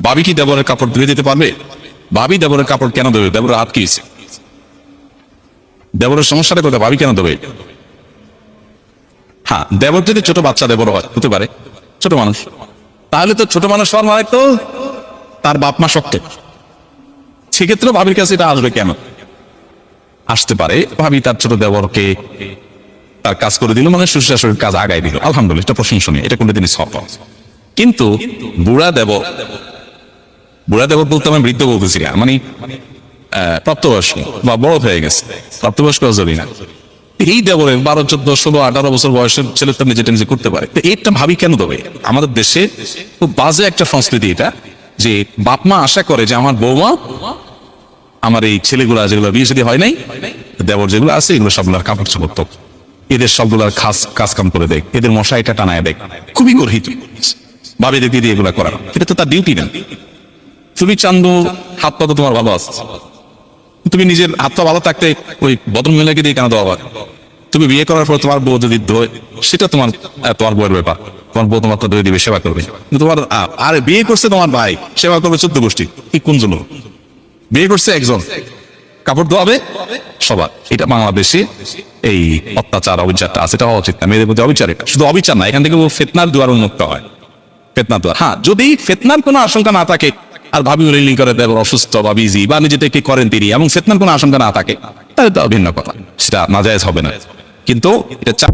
ভাবি কি দেবরের কাপড় ধুয়ে দিতে পারবে? ভাবি দেবরের কাপড় কেন দেবে? দেবরের হাত কি হয়েছে? দেবরের সমস্যাটা কোথায়? ভাবি কেন দেবে? হ্যাঁ, দেবর যদি ছোট বাচ্চা দেবর হয়, হতে পারে ছোট মানুষ, তাহলে তো ছোট মানুষ হওয়ার মানে তো তার বাপ মা শক্ত, সেক্ষেত্রে ভাবির কাছে এটা আসবে কেন? আসতে পারে ভাবি তার ছোট দেবরকে তার কাজ করে দিল, মানে শ্বশুর শাশুড়ির কাজ আগায় দিল, আলহামদুলিল্লাহ, এটা প্রশংসনীয়, এটা কোনদিনই সফল। কিন্তু বুড়া দেবর, বুড়া দেবর বলতে আমি বৃদ্ধ বলতেছি না, মানে প্রাপ্তবয়স্ক বা বড় হয়ে গেছে, প্রাপ্তবয়স্ক জরি না, এই দেবরের 12, 14, 16, 18 বছর বয়সের ছেলে তো নিজে নিজে করতে পারে। তো এটা ভাবি কেন দেবে? আমাদের দেশে খুব বাজে একটা সংস্কৃতি এটা, যে বাপ মা আশা করে যে আমার বৌমা আমার এই ছেলেগুলা যেগুলো বিয়ে শাদী হয় নাই, দেবর যেগুলো আছে এগুলো সবগুলোর কাপড় চোপড় তো এদের সবগুলার কাজ কাম করে দেখ, এদের মশাইটা টানায় দেখ, খুবই গর্হিত ভাবিদের দিয়ে এগুলা করানো, এটা তো তার ডিউটি না। তুমি চান্দু হাত পা তো তোমার ভালো আছে, তুমি নিজের হাত পা ভালো থাকতে ওই বদল মহিলাকে দিয়ে কেন দেওয়া? তুমি বিয়ে করার পর তোমার বউ যদি ধোয়, সেটা তোমার তোমার বউয়ের ব্যাপার, তোমার বউ তোমার তো ধুয়ে দিবে, সেবা করবে। কিন্তু তোমার আরে বিয়ে করছে তোমার ভাই, সেবা করবে 14 গোষ্ঠী, কি কোন জন্য? বিয়ে করছে একজন, কাপড় ধোয়াবে সবার। এটা বাংলাদেশে এই অত্যাচার অবিচারটা আছে, এটা হওয়া উচিত না। মেয়েদের প্রতি অবিচার, এটা শুধু অবিচার না, এখান থেকে ফিতনার দুয়ার উন্মুক্ত হয়, ফিতনার দুয়ার। হ্যাঁ, যদি ফিতনার কোনো আশঙ্কা না থাকে, আর ভাবি উল্লেখ করে দেব অসুস্থ বা বিজি বা নিজে থেকে করেন তিনি, এবং ফিতনার কোনো আশঙ্কা না থাকে, তাহলে তো ভিন্ন কথা, সেটা নাজায়েজ হবে না। কিন্তু এটা